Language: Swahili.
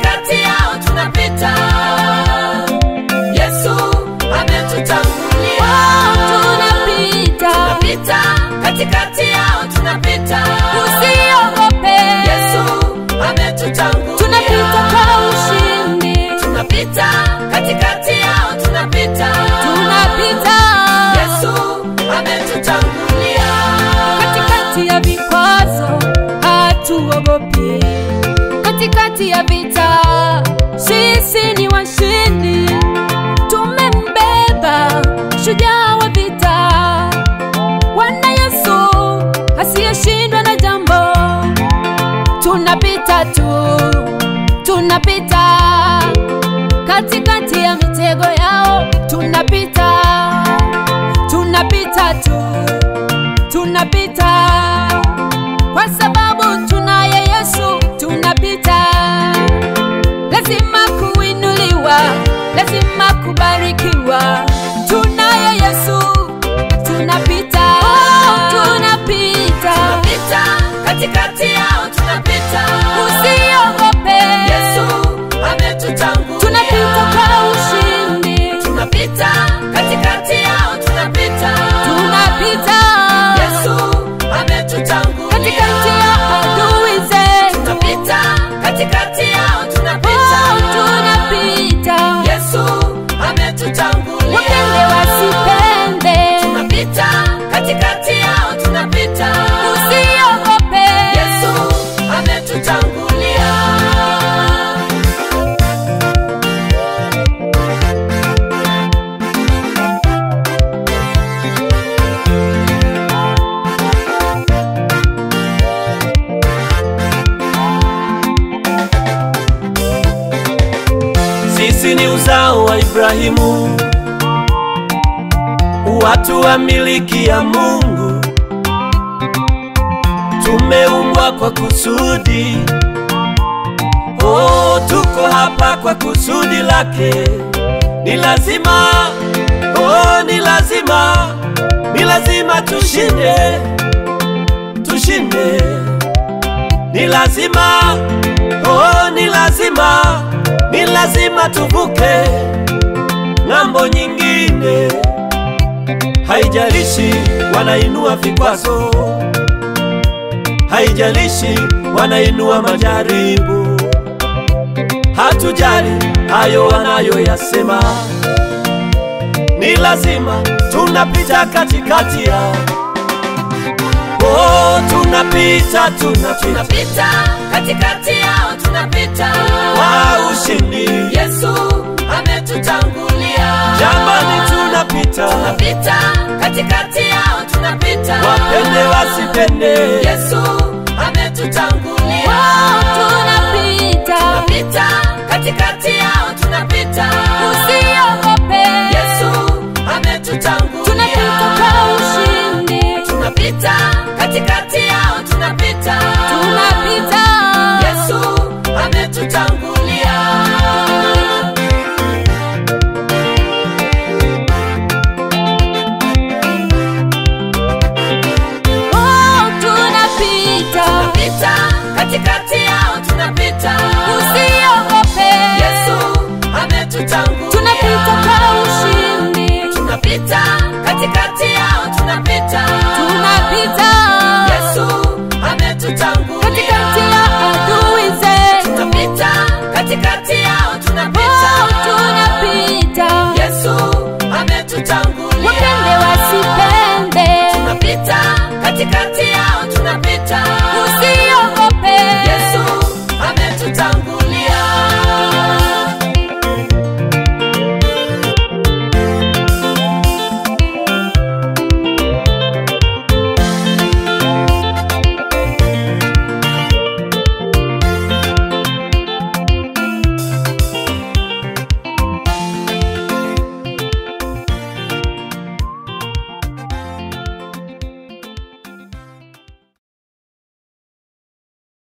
katikati yao tunapita. Yesu ametutangulia. Tunapita, tunapita katikati yao tunapita. usiogope. Yesu ametutangulia. Tunapita kwa ushindi. Tunapita katikati yao tunapita. Tunapita. Yesu ametutangulia. Katikati ya vikwazo hatuogopi. Katikati ya vita sisi ni washindi. Tumembeba shujaa wa vita, Bwana Yesu asiyeshindwa na jambo. Tunapita tu, tunapita katikati ya mitego yao. Tunapita, tunapita tu, tunapita kwa sababu tunaye Yesu. Tunapita, lazima kuinuliwa, lazima kubarikiwa. Tunaye Yesu. Tunapita, tunapita, tunapita katikati yao tunapita. usiogope. Yesu ametutangulia. Tunapita kwa ushindi. Tunapita katikati yao tunapita. Tunapita, Yesu ametutangulia. katikati ya adui zetu. Tunapita katikati yao tunapita. Tunapita, Yesu ametutangulia. wapende wasipende. Tunapita katikati yao tunapita. Usiogope. Yesu ametutangulia. Sisi ni uzao wa Ibrahimu, watu wa miliki ya Mungu. Tumeumbwa kwa kusudi. Oh, tuko hapa kwa kusudi lake. Ni lazima, oh, ni lazima, ni lazima tushinde, tushinde. Ni lazima, oh, ni lazima, ni lazima tuvuke ng'ambo nyingine. Haijalishi wanainua vikwazo, haijalishi wanainua majaribu, hatujali hayo wanayoyasema. Ni lazima tunapita katikati yao. Oh, tunapita, Tunapita katikati yao tunapita. wa ushindi. Yesu ametutangulia. Jamani, tunapita, Tunapita katikati yao tunapita. wapende wasipende. Yesu ametutangulia.